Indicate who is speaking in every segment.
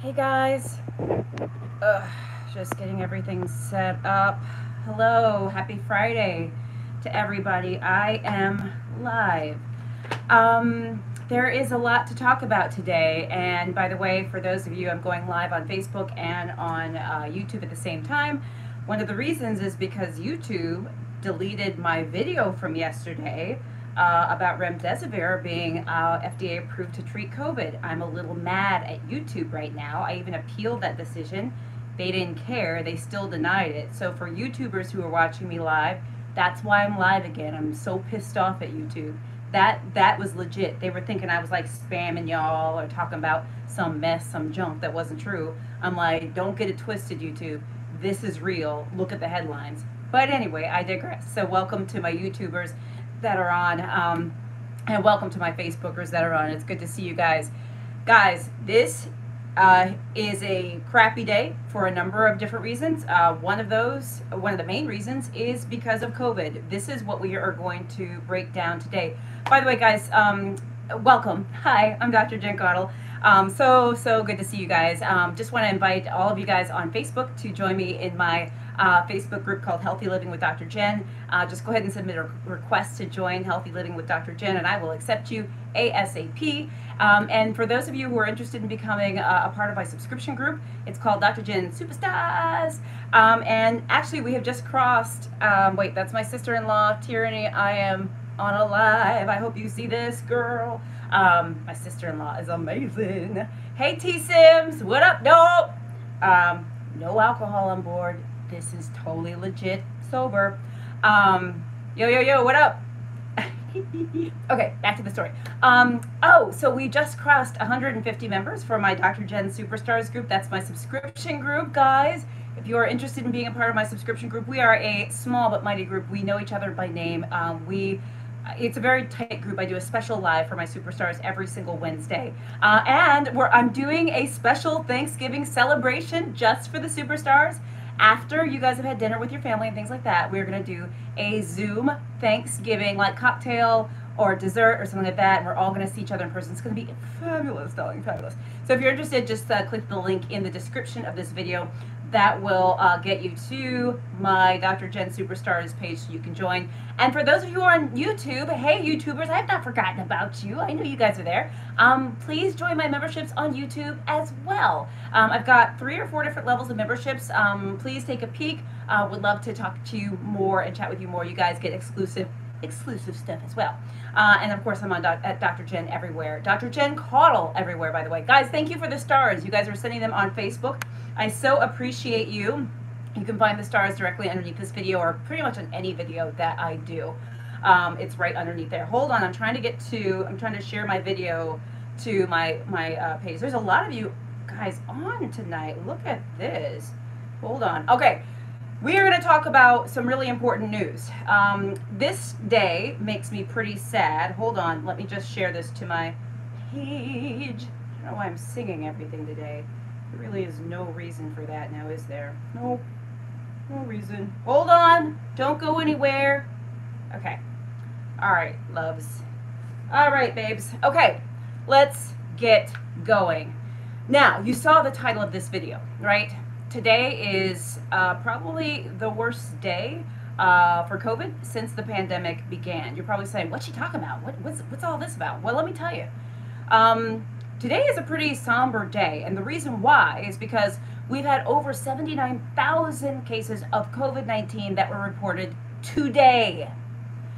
Speaker 1: Hey guys, Ugh, just getting everything set up. Hello, happy Friday to everybody. I am live. There is a lot to talk about today, and by the way, for those of you, I'm going live on Facebook and on YouTube at the same time. One of the reasons is because YouTube deleted my video from yesterday about remdesivir being FDA approved to treat COVID. I'm a little mad at YouTube right now. I even appealed that decision. They didn't care. They still denied it. So for YouTubers who are watching me live, that's why I'm live again. I'm so pissed off at YouTube. That was legit. They were thinking I was like spamming y'all or talking about some mess, some junk that wasn't true. I'm like, don't get it twisted, YouTube. This is real. Look at the headlines. But anyway, I digress. So welcome to my YouTubers that are on, and welcome to my Facebookers that are on. It's good to see you guys. Guys, this is a crappy day for a number of different reasons. One of the main reasons is because of COVID. This is what we are going to break down today. By the way, guys, welcome. Hi, I'm Dr. Jen Caudle. So good to see you guys. Just want to invite all of you guys on Facebook to join me in my Facebook group called Healthy Living with Dr. Jen. Just go ahead and submit a request to join Healthy Living with Dr. Jen, and I will accept you ASAP. And for those of you who are interested in becoming a part of my subscription group, it's called Dr. Jen Superstars. And actually, we have just crossed, wait, that's my sister-in-law, Tyranny. I am on a live. I hope you see this, girl. My sister-in-law is amazing. Hey, T-Sims, what up, dope? No alcohol on board. This is totally legit sober. Yo, what up? Okay, back to the story. So we just crossed 150 members for my Dr. Jen Superstars group. That's my subscription group, guys. If you are interested in being a part of my subscription group, we are a small but mighty group. We know each other by name. It's a very tight group. I do a special live for my superstars every single Wednesday. And I'm doing a special Thanksgiving celebration just for the superstars. After you guys have had dinner with your family and things like that, we're going to do a Zoom Thanksgiving, like cocktail or dessert or something like that. And we're all going to see each other in person. It's going to be fabulous, darling, fabulous. So if you're interested, just click the link in the description of this video. That will get you to my Dr. Jen Superstars page so you can join. And for those of you who are on YouTube, hey YouTubers, I have not forgotten about you. I know you guys are there. Please join my memberships on YouTube as well. I've got 3 or 4 different levels of memberships. Please take a peek. Would love to talk to you more and chat with you more. You guys get exclusive stuff as well. And of course, I'm on at Dr. Jen everywhere. Dr. Jen Caudle everywhere, by the way. Guys, thank you for the stars. You guys are sending them on Facebook. I so appreciate you. You can find the stars directly underneath this video or pretty much on any video that I do. It's right underneath there. Hold on, I'm trying to share my video to my page. There's a lot of you guys on tonight. Look at this. Hold on. Okay. We are going to talk about some really important news. This day makes me pretty sad. Hold on, let me just share this to my page. I don't know why I'm singing everything today. There really is no reason for that now, is there? No reason. Hold on, don't go anywhere. Okay. All right, loves. All right, babes. Okay, let's get going. Now, you saw the title of this video, right? Today is probably the worst day for COVID since the pandemic began. You're probably saying, what's she talking about? What's all this about? Well, let me tell you. Today is a pretty somber day, and the reason why is because we've had over 79,000 cases of COVID-19 that were reported today.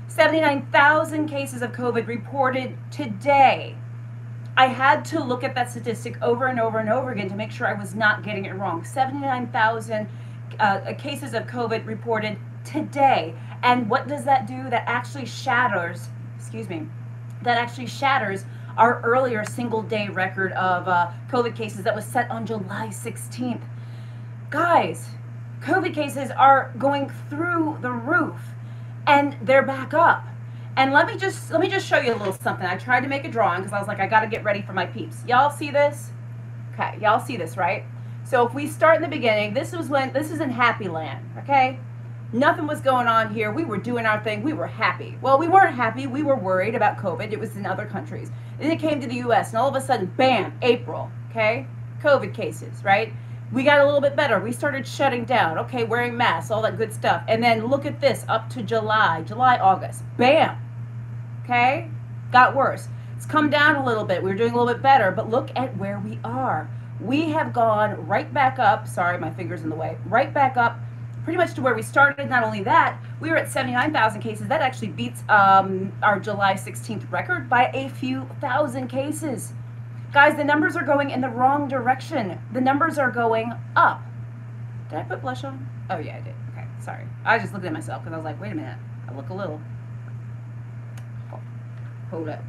Speaker 1: 79,000 cases of COVID reported today. I had to look at that statistic over and over and over again to make sure I was not getting it wrong. 79,000 cases of COVID reported today. And what does that do? That actually shatters, our earlier single day record of COVID cases that was set on July 16th. Guys, COVID cases are going through the roof and they're back up. And let me just show you a little something. I tried to make a drawing because I was like, I got to get ready for my peeps. Y'all see this? Okay, y'all see this, right? So if we start in the beginning, this is in Happy Land, okay? Nothing was going on here. We were doing our thing. We were happy. Well, we weren't happy. We were worried about COVID. It was in other countries. Then it came to the U.S. and all of a sudden, bam, April, okay? COVID cases, right? We got a little bit better. We started shutting down. Okay, wearing masks, all that good stuff. And then look at this, up to July, August. Bam. Okay? Got worse. It's come down a little bit. We were doing a little bit better, but look at where we are. We have gone right back up. Sorry, my finger's in the way. Right back up pretty much to where we started. Not only that, we were at 79,000 cases. That actually beats our July 16th record by a few thousand cases. Guys, the numbers are going in the wrong direction. The numbers are going up. Did I put blush on? Oh, yeah, I did. Okay, sorry. I was just looking at myself because I was like, wait a minute. I look a little. Hold up.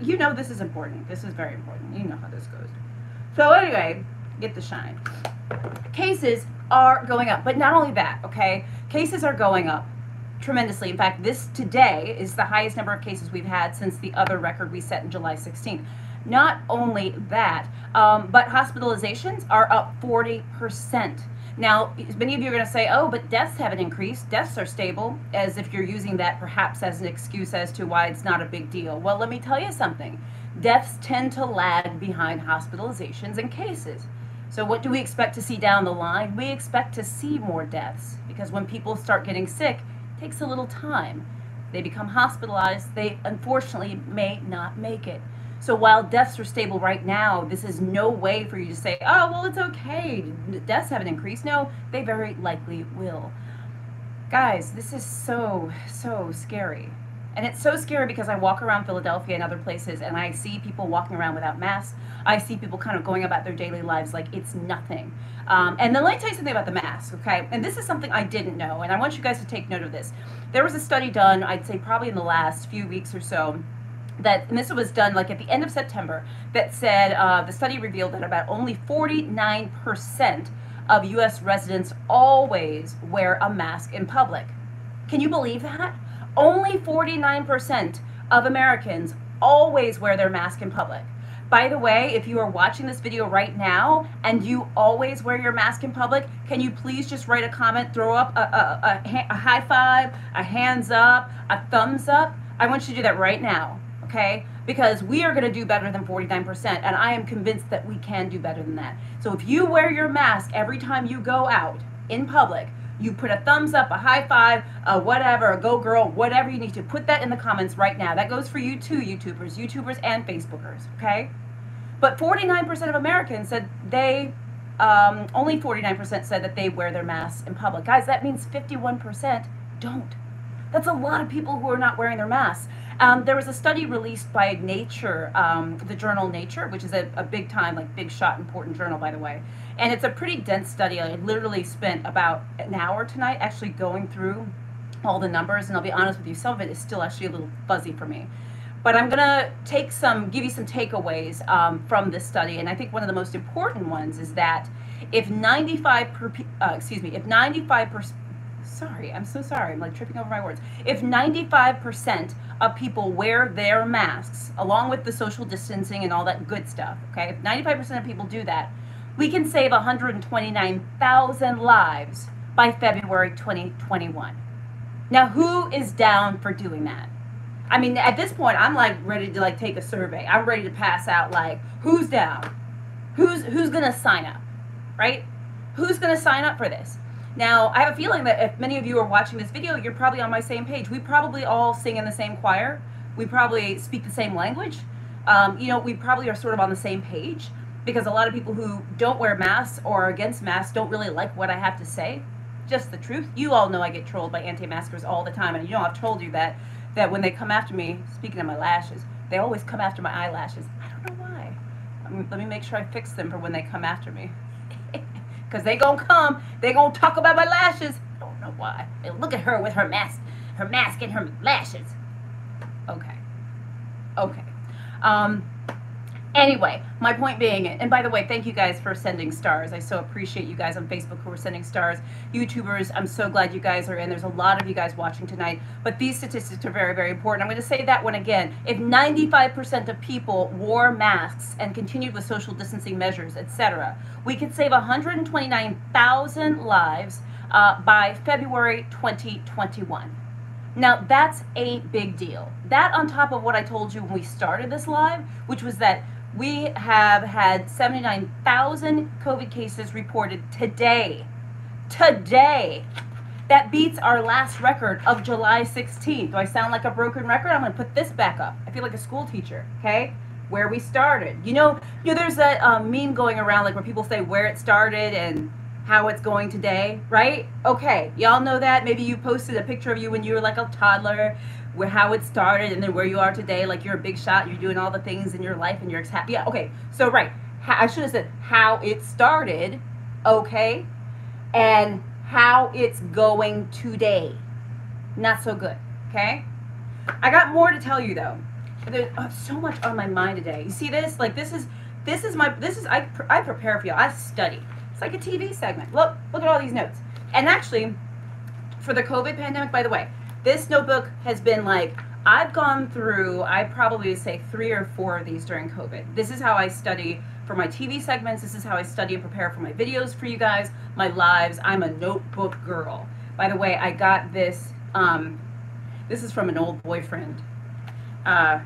Speaker 1: You know this is important. This is very important. You know how this goes. So anyway, get the shine. Cases are going up. But not only that, okay? Cases are going up tremendously. In fact, this today is the highest number of cases we've had since the other record we set in July 16th. Not only that, but hospitalizations are up 40%. Now, many of you are going to say, oh, but deaths haven't increased. Deaths are stable, as if you're using that perhaps as an excuse as to why it's not a big deal. Well, let me tell you something. Deaths tend to lag behind hospitalizations and cases. So what do we expect to see down the line? We expect to see more deaths, because when people start getting sick, it takes a little time. They become hospitalized. They unfortunately may not make it. So while deaths are stable right now, this is no way for you to say, oh, well, it's okay. Deaths haven't increased. No, they very likely will. Guys, this is so, so scary. And it's so scary because I walk around Philadelphia and other places and I see people walking around without masks. I see people kind of going about their daily lives like it's nothing. And then let me tell you something about the mask, okay? And this is something I didn't know, and I want you guys to take note of this. There was a study done, I'd say probably in the last few weeks or so, and this was done like at the end of September, that said the study revealed that about only 49% of U.S. residents always wear a mask in public. Can you believe that? Only 49% of Americans always wear their mask in public. By the way, if you are watching this video right now and you always wear your mask in public, can you please just write a comment, throw up a high five, a hands up, a thumbs up? I want you to do that right now. Okay? Because we are going to do better than 49%, and I am convinced that we can do better than that. So if you wear your mask every time you go out in public, you put a thumbs up, a high five, a whatever, a go girl, whatever you need to, put that in the comments right now. That goes for you too, YouTubers and Facebookers, okay? But 49% of Americans said only 49% said that they wear their masks in public. Guys, that means 51% don't. That's a lot of people who are not wearing their masks. There was a study released by Nature, the journal Nature, which is a big time, like big shot, important journal, by the way. And it's a pretty dense study. I literally spent about an hour tonight actually going through all the numbers, and I'll be honest with you, some of it is still actually a little fuzzy for me. But I'm gonna give you some takeaways from this study, and I think one of the most important ones is that if 95%, sorry, I'm so sorry, I'm like tripping over my words. If 95% of people wear their masks, along with the social distancing and all that good stuff, okay, if 95% of people do that, we can save 129,000 lives by February 2021. Now, who is down for doing that? I mean, at this point, I'm like ready to like take a survey. I'm ready to pass out like, who's down? Who's gonna sign up, right? Who's gonna sign up for this? Now, I have a feeling that if many of you are watching this video, you're probably on my same page. We probably all sing in the same choir. We probably speak the same language. You know, we probably are sort of on the same page, because a lot of people who don't wear masks or are against masks don't really like what I have to say. Just the truth. You all know I get trolled by anti-maskers all the time, and you know I've told you that when they come after me, speaking of my lashes, they always come after my eyelashes. I don't know why. Let me make sure I fix them for when they come after me. Because they gonna come, they gonna talk about my lashes. I don't know why. And look at her with her mask and her lashes. Okay. Anyway, my point being, and by the way, thank you guys for sending stars. I so appreciate you guys on Facebook who are sending stars. YouTubers, I'm so glad you guys are in. There's a lot of you guys watching tonight. But these statistics are very, very important. I'm going to say that one again. If 95% of people wore masks and continued with social distancing measures, etc., we could save 129,000 lives by February 2021. Now, that's a big deal. That on top of what I told you when we started this live, which was that We have had 79,000 COVID cases reported today. Today. That beats our last record of July 16th. Do I sound like a broken record? I'm going to put this back up. I feel like a school teacher, okay? Where we started. You know there's that meme going around like where people say where it started and how it's going today, right? Okay, y'all know that. Maybe you posted a picture of you when you were like a toddler, where how it started, and then where you are today, like you're a big shot, you're doing all the things in your life and you're happy. Yeah, okay, so right, I should have said how it started, okay, and how it's going today. Not so good, okay? I got more to tell you though. There's so much on my mind today. You see this? Like I prepare for y'all. I study. It's like a TV segment. Look at all these notes. And actually, for the COVID pandemic, by the way, this notebook has been like, I've gone through, I probably would say 3 or 4 of these during COVID. This is how I study for my TV segments. This is how I study and prepare for my videos for you guys, my lives. I'm a notebook girl. By the way, I got this, this is from an old boyfriend. I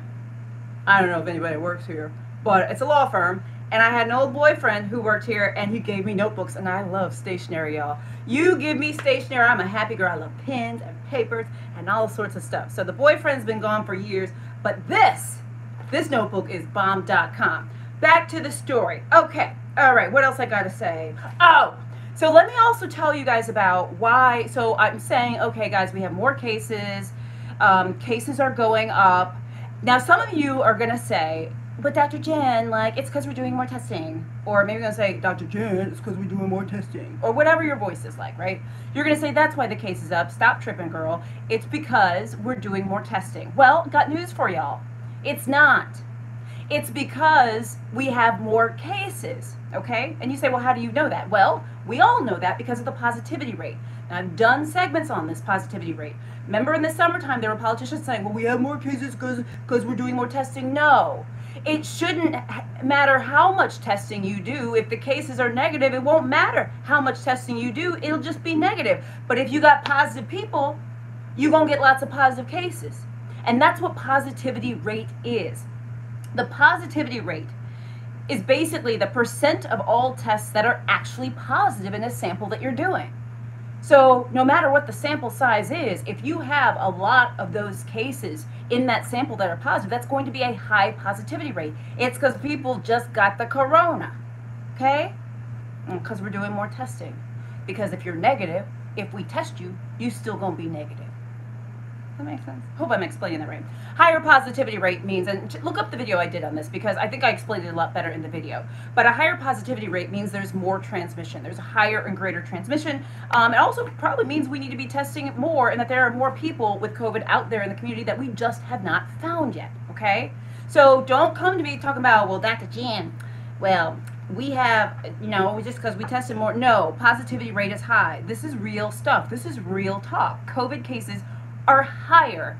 Speaker 1: don't know if anybody works here, but it's a law firm. And I had an old boyfriend who worked here, and he gave me notebooks, and I love stationery, y'all. You give me stationery, I'm a happy girl. I love pens and papers and all sorts of stuff. So the boyfriend's been gone for years, but this notebook is bomb.com. Back to the story. Okay, all right, what else I gotta say? Oh, so let me also tell you guys about why. So I'm saying, okay, guys, we have more cases. Cases are going up. Now, some of you are gonna say, but Dr. Jen, like, it's because we're doing more testing. Or maybe you're going to say, Dr. Jen, it's because we're doing more testing. Or whatever your voice is like, right? You're going to say, that's why the case is up. Stop tripping, girl. It's because we're doing more testing. Well, got news for y'all. It's not. It's because we have more cases, okay? And you say, well, how do you know that? Well, we all know that because of the positivity rate. Now, I've done segments on this positivity rate. Remember in the summertime, there were politicians saying, well, we have more cases because we're doing more testing. No. It shouldn't matter how much testing you do. If the cases are negative, it won't matter how much testing you do. It'll just be negative. But if you got positive people, you're going to get lots of positive cases. And that's what positivity rate is. The positivity rate is basically the percent of all tests that are actually positive in a sample that you're doing. So no matter what the sample size is, if you have a lot of those cases in that sample that are positive, that's going to be a high positivity rate. It's because people just got the corona, okay? Because we're doing more testing. Because if you're negative, if we test you, you still going to be negative. Does that make sense? Hope I'm explaining that right. Higher positivity rate means, and look up the video I did on this because I think I explained it a lot better in the video. But a higher positivity rate means there's more transmission. There's a higher and greater transmission. It also probably means we need to be testing more and that there are more people with COVID out there in the community that we just have not found yet, okay? So don't come to me talking about, well, Dr. Jan, well, we have, just because we tested more. No, positivity rate is high. This is real stuff. This is real talk. COVID cases are higher,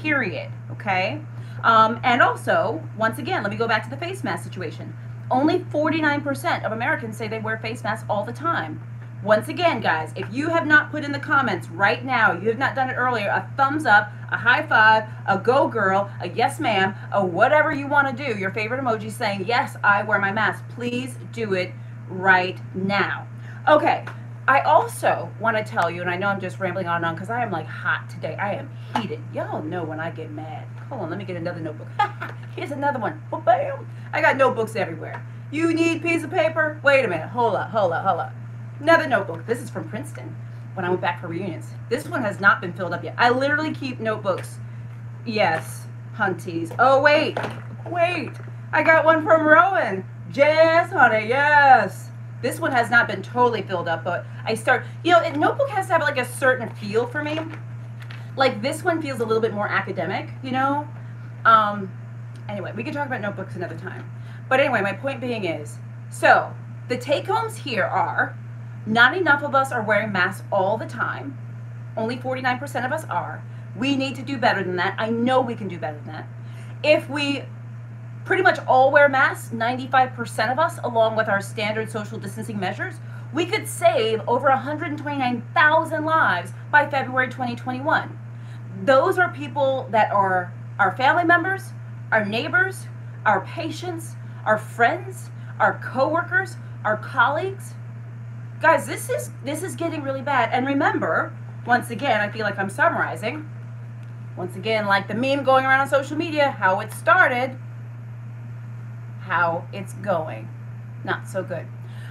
Speaker 1: period, okay? And also, once again, let me go back to the face mask situation. Only 49% of Americans say they wear face masks all the time. Once again, guys, if you have not put in the comments right now, you have not done it earlier, a thumbs up, a high five, a go girl, a yes ma'am, a whatever you want to do, your favorite emoji saying, yes, I wear my mask, please do it right now. Okay. I also want to tell you, and I know I'm just rambling on and on because I am like hot today. I am heated. Y'all know when I get mad. Hold on, let me get another notebook. Here's another one. Oh, bam. I got notebooks everywhere. You need piece of paper? Wait a minute. Hold up. Another notebook. This is from Princeton when I went back for reunions. This one has not been filled up yet. I literally keep notebooks. Yes, hunties. Oh, wait. I got one from Rowan. Yes, honey, yes. This one has not been totally filled up, but I start, a notebook has to have like a certain feel for me. Like this one feels a little bit more academic, Anyway, we can talk about notebooks another time. But anyway, my point being is, so the take-homes here are, not enough of us are wearing masks all the time. Only 49% of us are. We need to do better than that. I know we can do better than that. If we pretty much all wear masks, 95% of us, along with our standard social distancing measures, we could save over 129,000 lives by February 2021. Those are people that are our family members, our neighbors, our patients, our friends, our coworkers, our colleagues. Guys, this is getting really bad. And remember, once again, I feel like I'm summarizing. Once again, like the meme going around on social media, how it started, how it's going. Not so good.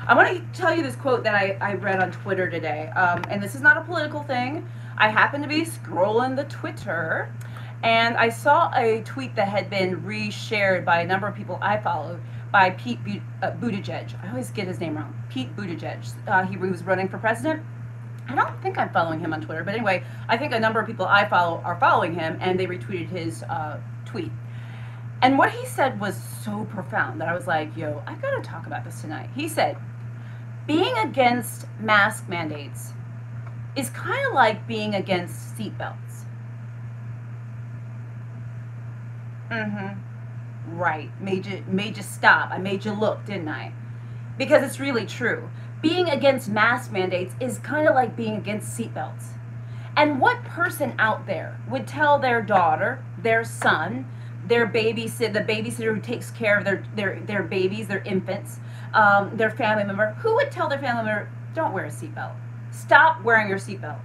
Speaker 1: I want to tell you this quote that I read on Twitter today. And this is not a political thing. I happened to be scrolling the Twitter, and I saw a tweet that had been reshared by a number of people I follow by Pete Buttigieg. I always get his name wrong. Pete Buttigieg. He was running for president. I don't think I'm following him on Twitter, but anyway, I think a number of people I follow are following him, and they retweeted his tweet. And what he said was so profound that I was like, yo, I've got to talk about this tonight. He said, being against mask mandates is kind of like being against seatbelts. Right. Made you stop. I made you look, didn't I? Because it's really true. Being against mask mandates is kind of like being against seatbelts. And what person out there would tell their daughter, their son, their the babysitter who takes care of their babies, their infants, their family member, who would tell their family member, don't wear a seatbelt? Stop wearing your seatbelt.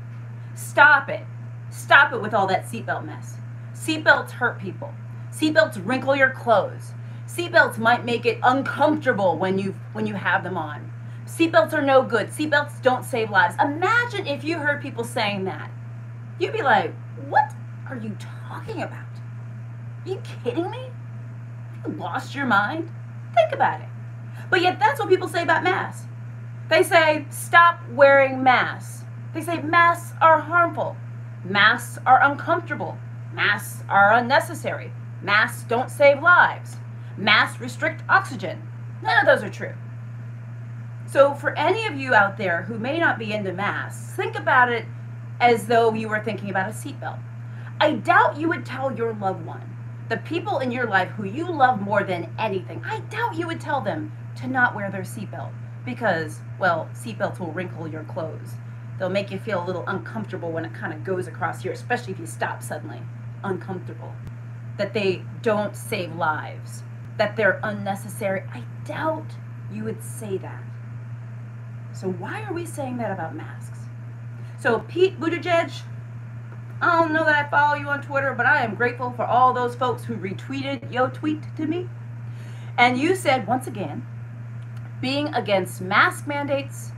Speaker 1: Stop it. Stop it with all that seatbelt mess. Seatbelts hurt people. Seatbelts wrinkle your clothes. Seatbelts might make it uncomfortable when you have them on. Seatbelts are no good. Seatbelts don't save lives. Imagine if you heard people saying that. You'd be like, what are you talking about? Are you kidding me? Have you lost your mind? Think about it. But yet that's what people say about masks. They say, stop wearing masks. They say masks are harmful. Masks are uncomfortable. Masks are unnecessary. Masks don't save lives. Masks restrict oxygen. None of those are true. So for any of you out there who may not be into masks, think about it as though you were thinking about a seatbelt. I doubt you would tell your loved one, the people in your life who you love more than anything, I doubt you would tell them to not wear their seatbelt because, well, seatbelts will wrinkle your clothes. They'll make you feel a little uncomfortable when it kind of goes across here, especially if you stop suddenly. Uncomfortable. That they don't save lives. That they're unnecessary. I doubt you would say that. So why are we saying that about masks? So Pete Buttigieg, I don't know that I follow you on Twitter, but I am grateful for all those folks who retweeted your tweet to me. And you said, once again, being against mask mandates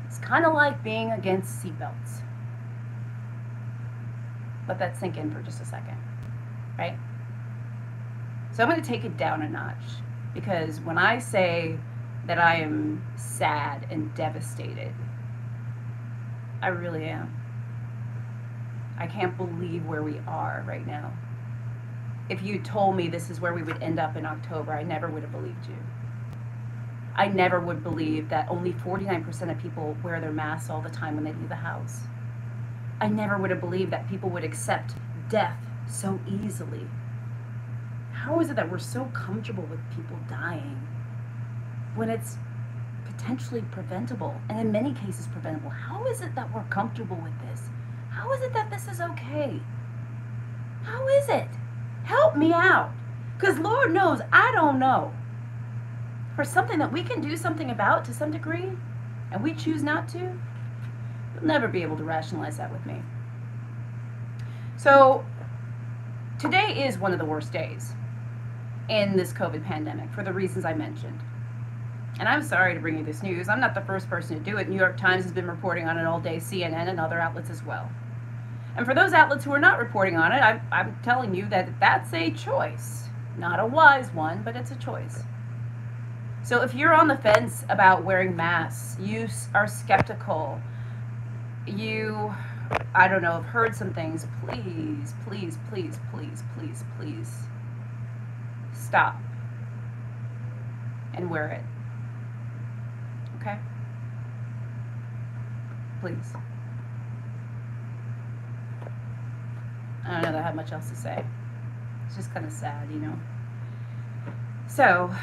Speaker 1: is kind of like being against seatbelts. Let that sink in for just a second, right? So I'm going to take it down a notch, because when I say that I am sad and devastated, I really am. I can't believe where we are right now. If you told me this is where we would end up in October, I never would have believed you. I never would believe that only 49% of people wear their masks all the time when they leave the house. I never would have believed that people would accept death so easily. How is it that we're so comfortable with people dying when it's potentially preventable, and in many cases preventable? How is it that we're comfortable with this? How is it that this is okay? How is it? Help me out. Because Lord knows I don't know. For something that we can do something about to some degree, and we choose not to, you'll never be able to rationalize that with me. So today is one of the worst days in this COVID pandemic for the reasons I mentioned. And I'm sorry to bring you this news. I'm not the first person to do it. New York Times has been reporting on it all day, CNN and other outlets as well. And for those outlets who are not reporting on it, I'm telling you that that's a choice. Not a wise one, but it's a choice. So if you're on the fence about wearing masks, you are skeptical, you, I don't know, have heard some things, please, please, please, please, please, please, stop and wear it. Okay? Please. I don't know that I have much else to say. It's just kind of sad, you know? So,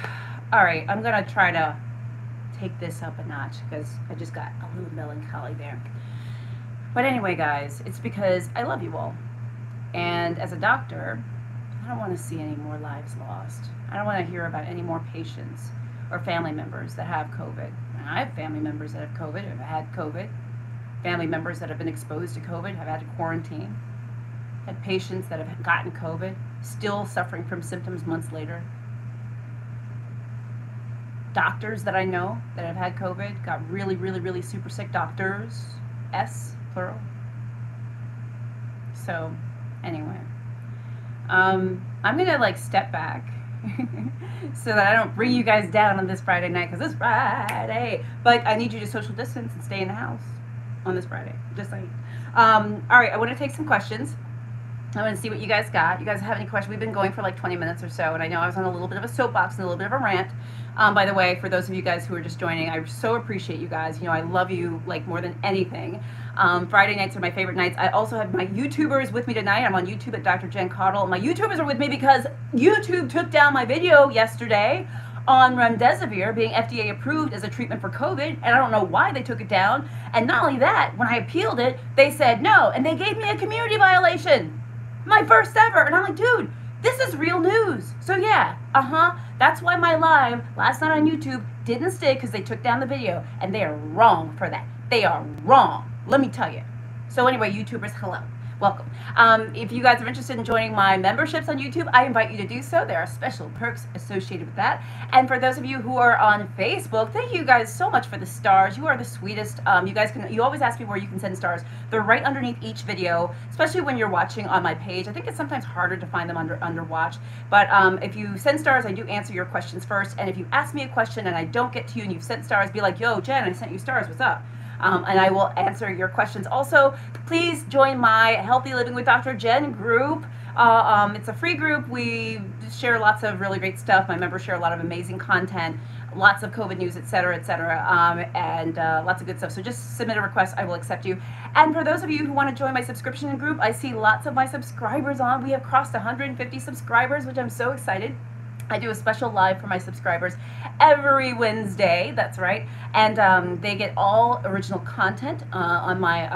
Speaker 1: alright, I'm going to try to take this up a notch because I just got a little melancholy there. But anyway, guys, it's because I love you all. And as a doctor, I don't want to see any more lives lost. I don't want to hear about any more patients or family members that have COVID. I have family members that have COVID, have had COVID. Family members that have been exposed to COVID, have had to quarantine. Had patients that have gotten COVID, still suffering from symptoms months later. Doctors that I know that have had COVID, got really, really, really super sick. Doctors, S, plural. So, anyway. I'm gonna like step back so that I don't bring you guys down on this Friday night, because it's Friday. But I need you to social distance and stay in the house on this Friday. Just like, all right, I want to take some questions. I want to see what you guys got. You guys have any questions? We've been going for like 20 minutes or so, and I know I was on a little bit of a soapbox and a little bit of a rant. By the way, for those of you guys who are just joining, I so appreciate you guys. You know, I love you like more than anything. Friday nights are my favorite nights. I also have my YouTubers with me tonight. I'm on YouTube at Dr. Jen Caudle. My YouTubers are with me because YouTube took down my video yesterday on remdesivir being FDA approved as a treatment for COVID, and I don't know why they took it down. And not only that, when I appealed it, they said no, and they gave me a community violation. My first ever. And I'm like, dude, this is real news. So yeah, that's why my live last night on YouTube didn't stay, because they took down the video, and they are wrong for that. They are wrong, let me tell you. So anyway, YouTubers, hello. Welcome. If you guys are interested in joining my memberships on YouTube, I invite you to do so. There are special perks associated with that. And for those of you who are on Facebook, thank you guys so much for the stars. You are the sweetest. You always ask me where you can send stars. They're right underneath each video, especially when you're watching on my page. I think it's sometimes harder to find them under watch. But if you send stars, I do answer your questions first. And if you ask me a question and I don't get to you and you've sent stars, be like, yo, Jen, I sent you stars. What's up? And I will answer your questions. Also, please join my Healthy Living with Dr. Jen group. It's a free group. We share lots of really great stuff. My members share a lot of amazing content, lots of COVID news, etc., and lots of good stuff. So just submit a request. I will accept you. And for those of you who want to join my subscription group, I see lots of my subscribers on. We have crossed 150 subscribers, which I'm so excited. I do a special live for my subscribers every Wednesday, that's right, and they get all original content on my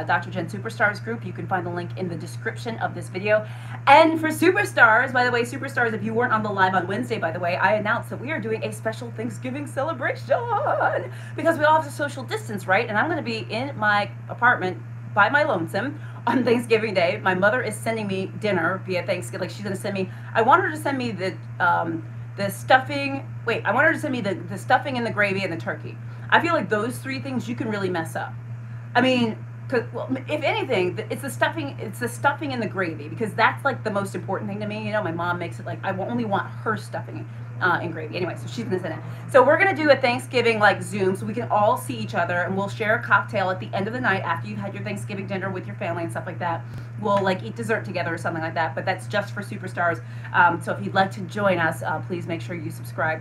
Speaker 1: Dr. Jen Superstars group. You can find the link in the description of this video. And for Superstars, by the way, Superstars, if you weren't on the live on Wednesday, by the way, I announced that we are doing a special Thanksgiving celebration because we all have to social distance, right? And I'm going to be in my apartment by my lonesome on Thanksgiving Day. My mother is sending me dinner via Thanksgiving. Like, she's going to send me, I want her to send me the stuffing. Wait, I want her to send me the stuffing and the gravy and the turkey. I feel like those three things you can really mess up. I mean, well, if anything, it's the stuffing and the gravy, because that's like the most important thing to me. You know, my mom makes it like, I only want her stuffing and gravy. Anyway, so she's gonna send it. So we're gonna do a Thanksgiving like Zoom, so we can all see each other, and we'll share a cocktail at the end of the night after you've had your Thanksgiving dinner with your family and stuff like that. We'll like eat dessert together or something like that. But that's just for Superstars. So if you'd like to join us, please make sure you subscribe.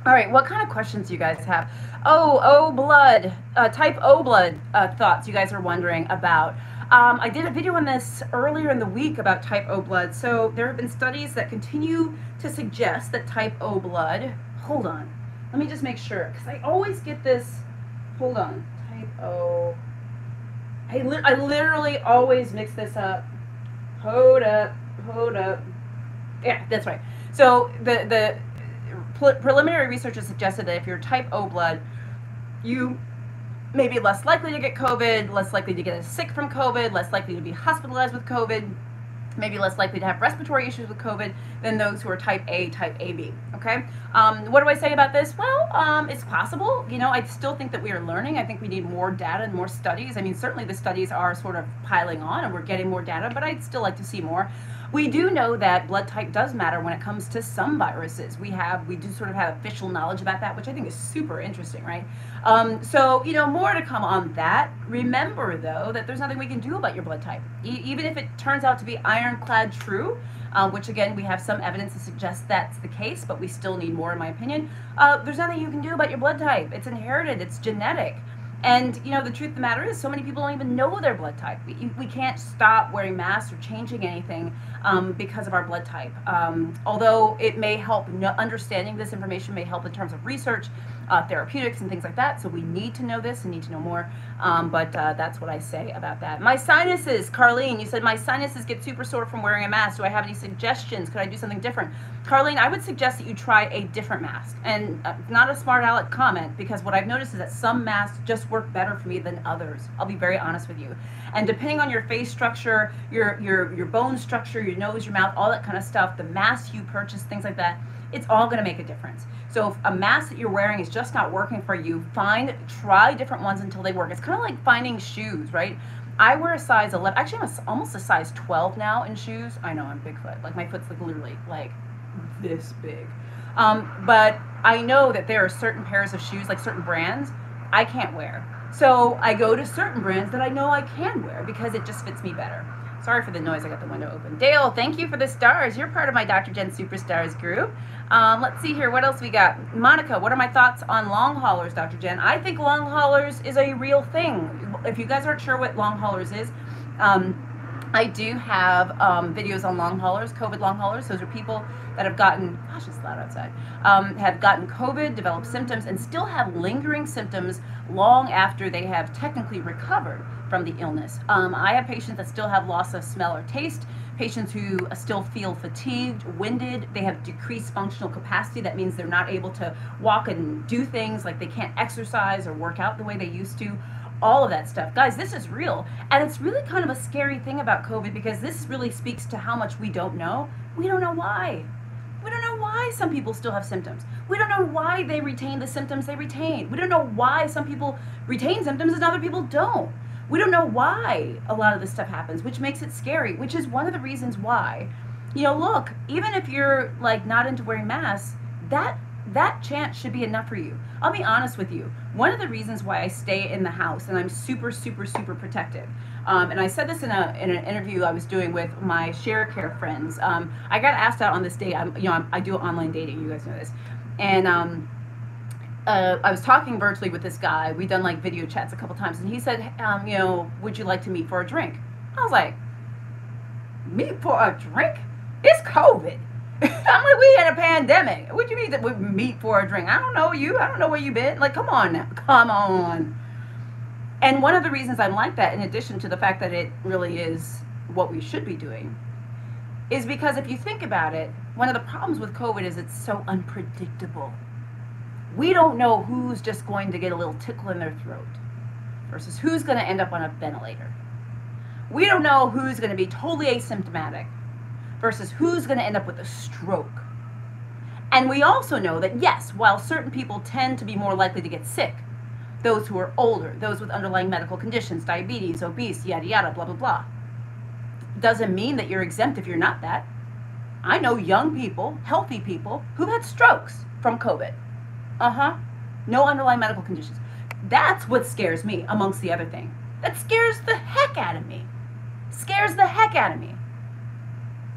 Speaker 1: All right, what kind of questions do you guys have? Oh, blood, type O blood thoughts you guys are wondering about. I did a video on this earlier in the week about type O blood. So there have been studies that continue to suggest that type O blood, hold on, let me just make sure, because I always get this, hold on, type O, I literally always mix this up. Hold up, yeah, that's right. So the preliminary research has suggested that if you're type O blood, you may be less likely to get COVID, less likely to get sick from COVID, less likely to be hospitalized with COVID, maybe less likely to have respiratory issues with COVID than those who are type A, type AB, okay? What do I say about this? Well, it's possible. You know, I still think that we are learning. I think we need more data and more studies. I mean, certainly the studies are sort of piling on and we're getting more data, but I'd still like to see more. We do know that blood type does matter when it comes to some viruses. We do sort of have official knowledge about that, which I think is super interesting, right? So, you know, more to come on that. Remember, though, that there's nothing we can do about your blood type. Even if it turns out to be ironclad true, which, again, we have some evidence to suggest that's the case, but we still need more, in my opinion. There's nothing you can do about your blood type. It's inherited. It's genetic. And, you know, the truth of the matter is so many people don't even know their blood type. We can't stop wearing masks or changing anything because of our blood type. Although it may help, understanding this information may help in terms of research, therapeutics, and things like that. So we need to know this and need to know more. But that's what I say about that. My sinuses, Carlene, you said my sinuses get super sore from wearing a mask. Do I have any suggestions? Could I do something different? Carlene, I would suggest that you try a different mask. And not a smart aleck comment, because what I've noticed is that some masks just work better for me than others. I'll be very honest with you. And depending on your face structure, your bone structure, your nose, your mouth, all that kind of stuff, the masks you purchase, things like that, it's all going to make a difference. So if a mask that you're wearing is just not working for you, try different ones until they work. It's kind of like finding shoes, right? I wear a size 11. Actually, I'm almost a size 12 now in shoes. I know, I'm Bigfoot. Like, my foot's like literally like this big. But I know that there are certain pairs of shoes, like certain brands, I can't wear. So I go to certain brands that I know I can wear because it just fits me better. Sorry for the noise, I got the window open. Dale, thank you for the stars. You're part of my Dr. Jen Superstars group. Let's see here, what else we got? Monica, what are my thoughts on long haulers, Dr. Jen? I think long haulers is a real thing. If you guys aren't sure what long haulers is, I do have videos on long haulers, COVID long haulers. Those are people that have gotten, gosh, it's loud outside, have gotten COVID, developed symptoms, and still have lingering symptoms long after they have technically recovered from the illness. I have patients that still have loss of smell or taste, patients who still feel fatigued, winded, they have decreased functional capacity. That means they're not able to walk and do things, like they can't exercise or work out the way they used to. All of that stuff. Guys, this is real. And it's really kind of a scary thing about COVID, because this really speaks to how much we don't know. We don't know why. We don't know why some people still have symptoms. We don't know why they retain the symptoms they retain. We don't know why some people retain symptoms and other people don't. We don't know why a lot of this stuff happens, which makes it scary, which is one of the reasons why, you know, look, even if you're like not into wearing masks, that chance should be enough for you. I'll be honest with you. One of the reasons why I stay in the house and I'm super, super, super protective, and I said this in an interview I was doing with my Share Care friends. I got asked out on this date. I do online dating. You guys know this, and I was talking virtually with this guy. We've done like video chats a couple times, and he said, you know, would you like to meet for a drink? I was like, meet for a drink? It's COVID. I'm like, we had a pandemic. What do you mean that we meet for a drink? I don't know you. I don't know where you been. Like, come on now. Come on. And one of the reasons I'm like that, in addition to the fact that it really is what we should be doing, is because if you think about it, one of the problems with COVID is it's so unpredictable. We don't know who's just going to get a little tickle in their throat versus who's going to end up on a ventilator. We don't know who's going to be totally asymptomatic versus who's going to end up with a stroke. And we also know that, yes, while certain people tend to be more likely to get sick, those who are older, those with underlying medical conditions, diabetes, obese, yada, yada, blah, blah, blah, doesn't mean that you're exempt if you're not that. I know young people, healthy people, who've had strokes from COVID. No underlying medical conditions. That's what scares me, amongst the other thing. That scares the heck out of me. Scares the heck out of me.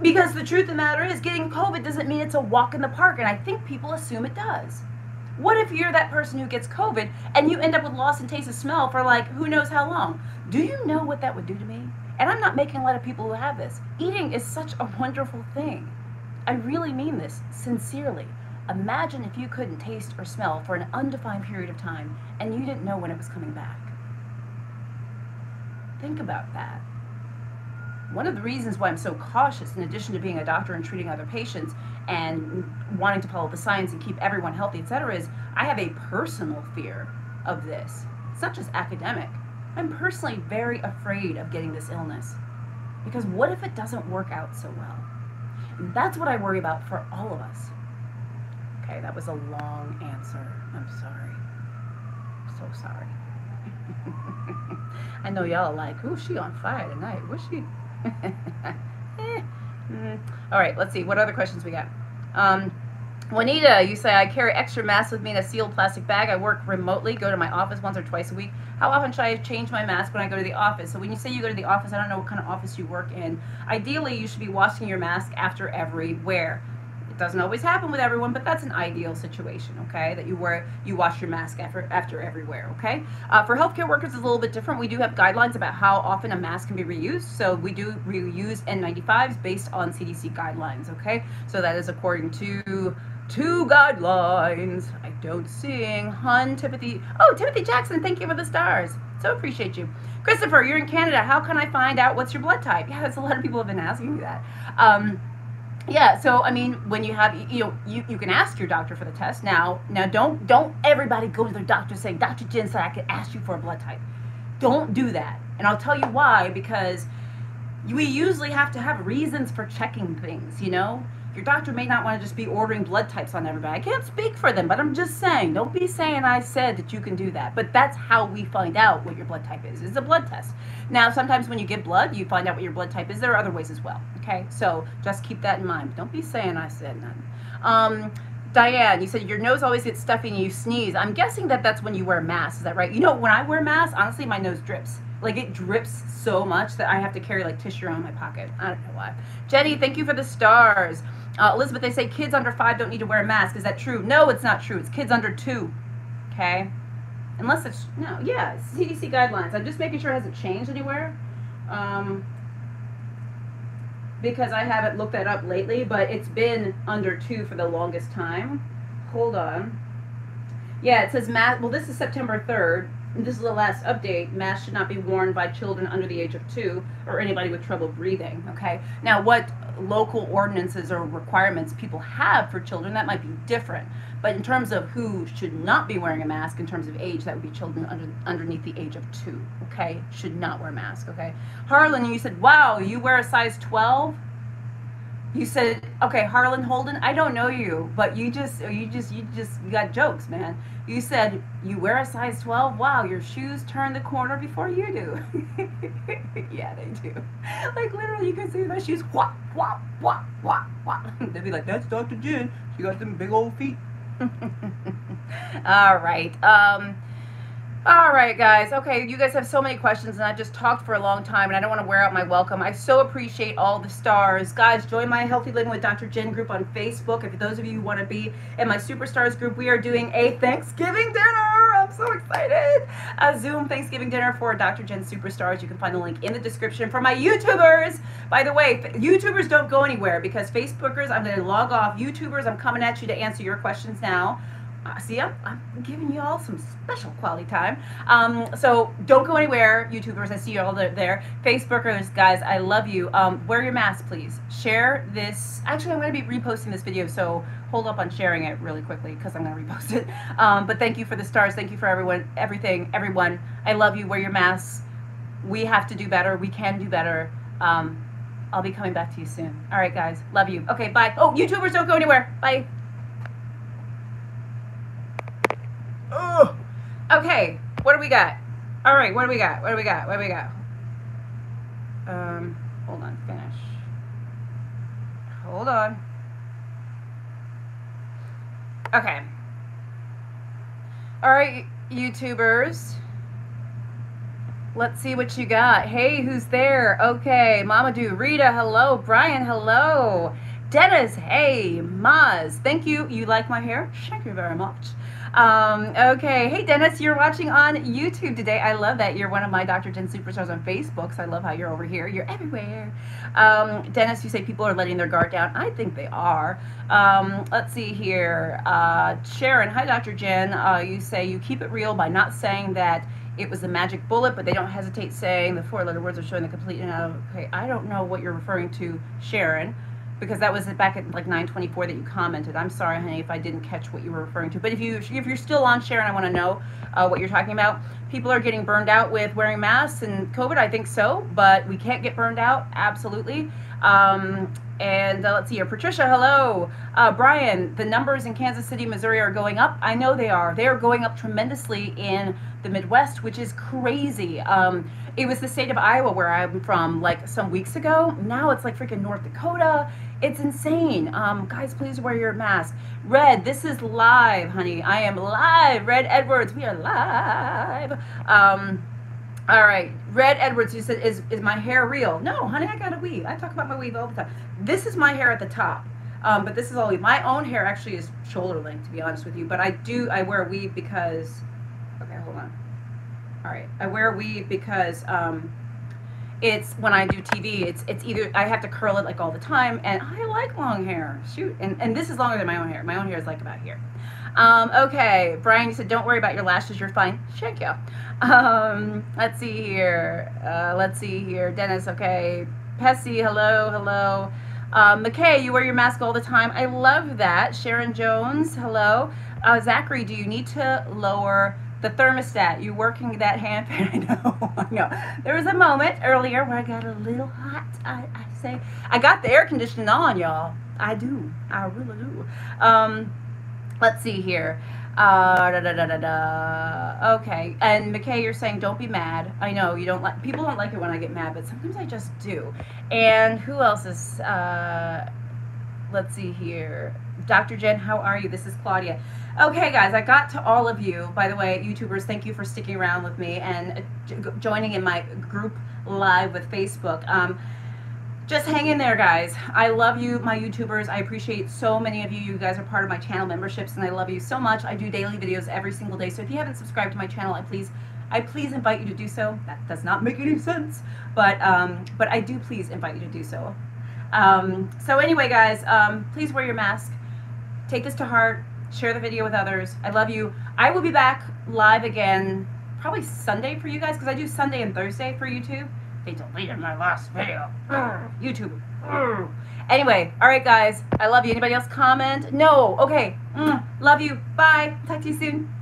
Speaker 1: Because the truth of the matter is, getting COVID doesn't mean it's a walk in the park, and I think people assume it does. What if you're that person who gets COVID and you end up with loss and taste of smell for like who knows how long? Do you know what that would do to me? And I'm not making a lot of people who have this. Eating is such a wonderful thing. I really mean this sincerely. Imagine if you couldn't taste or smell for an undefined period of time and you didn't know when it was coming back. Think about that. One of the reasons why I'm so cautious, in addition to being a doctor and treating other patients and wanting to follow the science and keep everyone healthy, etc., is I have a personal fear of this. It's not just academic. I'm personally very afraid of getting this illness. Because what if it doesn't work out so well? And that's what I worry about for all of us. Okay, that was a long answer. I'm sorry. I'm so sorry. I know y'all are like, who's she on fire tonight? What's she? All right, let's see. What other questions we got? Juanita, you say, I carry extra masks with me in a sealed plastic bag. I work remotely, go to my office once or twice a week. How often should I change my mask when I go to the office? So when you say you go to the office, I don't know what kind of office you work in. Ideally, you should be washing your mask after every wear. It doesn't always happen with everyone, but that's an ideal situation, okay? That you wash your mask after everywhere, okay? For healthcare workers, it's a little bit different. We do have guidelines about how often a mask can be reused. So we do reuse N95s based on CDC guidelines, okay? So that is according to two guidelines. I don't sing. Hun, Timothy. Oh, Timothy Jackson, thank you for the stars. So appreciate you. Christopher, you're in Canada. How can I find out what's your blood type? Yeah, that's a lot of people have been asking me that. Yeah, so I mean, when you have, you can ask your doctor for the test. Now don't everybody go to their doctor saying, Dr. Jen said I could ask you for a blood type. Don't do that. And I'll tell you why, because we usually have to have reasons for checking things, Your doctor may not want to just be ordering blood types on everybody. I can't speak for them, but I'm just saying, don't be saying I said that you can do that. But that's how we find out what your blood type is. It's a blood test. Now, sometimes when you get blood, you find out what your blood type is. There are other ways as well, okay? So just keep that in mind. Don't be saying I said nothing. Diane, you said your nose always gets stuffy and you sneeze. I'm guessing that that's when you wear masks. Is that right? When I wear masks, honestly, my nose drips. Like, it drips so much that I have to carry, like, tissue around my pocket. I don't know why. Jenny, thank you for the stars. Elizabeth, they say kids under 5 don't need to wear a mask. Is that true? No, it's not true. It's kids under 2, okay? Unless it's, no, yeah, it's CDC guidelines. I'm just making sure it hasn't changed anywhere. Because I haven't looked that up lately, but it's been under 2 for the longest time. Hold on. Yeah, it says mask. Well, this is September 3rd. And this is the last update. Masks should not be worn by children under the age of 2 or anybody with trouble breathing, okay? Now, what local ordinances or requirements people have for children, that might be different. But in terms of who should not be wearing a mask in terms of age, that would be children underneath the age of 2, okay? Should not wear a mask, okay? Harlan, you said, wow, you wear a size 12? You said, okay, Harlan Holden, I don't know you, but you got jokes, man. You said you wear a size 12? Wow, your shoes turn the corner before you do. Yeah, they do. Like, literally, you can see my shoes, whop, whop, whop, whop, whop. They'd be like, that's Dr. Jen. She got them big old feet. All right. All right, guys. Okay, you guys have so many questions, and I just talked for a long time, and I don't want to wear out my welcome. I so appreciate all the stars. Guys, join my Healthy Living with Dr. Jen group on Facebook. If those of you who want to be in my Superstars group, we are doing a Thanksgiving dinner. I'm so excited. A Zoom Thanksgiving dinner for Dr. Jen Superstars. You can find the link in the description. For my YouTubers, by the way, YouTubers don't go anywhere because Facebookers, I'm going to log off. YouTubers, I'm coming at you to answer your questions now. See, I'm giving you all some special quality time. So don't go anywhere, YouTubers. I see you all there. Facebookers, guys, I love you. Wear your mask, please. Share this. Actually, I'm going to be reposting this video, so hold up on sharing it really quickly because I'm going to repost it. But thank you for the stars. Thank you for everyone. I love you. Wear your masks. We have to do better. We can do better. I'll be coming back to you soon. All right, guys. Love you. Okay, bye. Oh, YouTubers, don't go anywhere. Bye. Oh. Okay, what do we got? All right, what do we got? Hold on, finish. Hold on. Okay. All right, YouTubers. Let's see what you got. Hey, who's there? Okay, Mamadou, Rita, hello. Brian, hello. Dennis, hey. Maz, thank you. You like my hair? Thank you very much. Okay, hey Dennis, you're watching on YouTube today. I love that. You're one of my Dr. Jen Superstars on Facebook, so I love how you're over here. You're everywhere. Dennis, you say people are letting their guard down. I think they are. Let's see here. Sharon, hi Dr. Jen. You say you keep it real by not saying that it was a magic bullet, but they don't hesitate saying the 4-letter words are showing the complete and out of. Okay, I don't know what you're referring to, Sharon, because that was back at like 9:24 that you commented. I'm sorry, honey, if I didn't catch what you were referring to. But if you're still on, Sharon, I want to know what you're talking about. People are getting burned out with wearing masks and COVID. I think so, but we can't get burned out. Absolutely. Let's see here. Patricia, hello. Brian, the numbers in Kansas City, Missouri are going up. I know they are. They are going up tremendously in the Midwest, which is crazy. It was the state of Iowa where I'm from like some weeks ago. Now it's like freaking North Dakota. It's insane. Guys, please wear your mask. Red, this is live, honey. I am live. Red Edwards, we are live. All right, Red Edwards, you said, is my hair real? No, honey, I got a weave. I talk about my weave all the time. This is my hair at the top. But this is all weave. My own hair actually is shoulder length, to be honest with you. But I wear a weave because, okay, hold on. All right, I wear a weave because it's when I do TV, it's either I have to curl it like all the time, and I like long hair. Shoot, and this is longer than my own hair. My own hair is like about here. Okay, Brian, you said don't worry about your lashes. You're fine. Check you. Let's see here. Dennis, okay. Pessy, hello, hello. McKay, you wear your mask all the time. I love that. Sharon Jones, hello. Zachary, do you need to lower the thermostat? You working that hand fan? I know. There was a moment earlier where I got a little hot. I say, I got the air conditioning on, y'all. I do. I really do. Let's see here. Okay, and McKay, you're saying don't be mad. I know you don't like, people don't like it when I get mad, but sometimes I just do. And who else is, let's see here. Dr. Jen, how are you? This is Claudia. Okay, guys, I got to all of you. By the way, YouTubers, thank you for sticking around with me and joining in my group live with Facebook. Just hang in there, guys. I love you, my YouTubers. I appreciate so many of you. You guys are part of my channel memberships, and I love you so much. I do daily videos every single day, so if you haven't subscribed to my channel, I please invite you to do so. That does not make any sense, but I do please invite you to do so. So anyway, guys, please wear your mask. Take this to heart. Share the video with others. I love you. I will be back live again probably Sunday for you guys, because I do Sunday and Thursday for YouTube. They deleted my last video. YouTube. Anyway, all right, guys. I love you. Anybody else comment? No. Okay. Love you. Bye. Talk to you soon.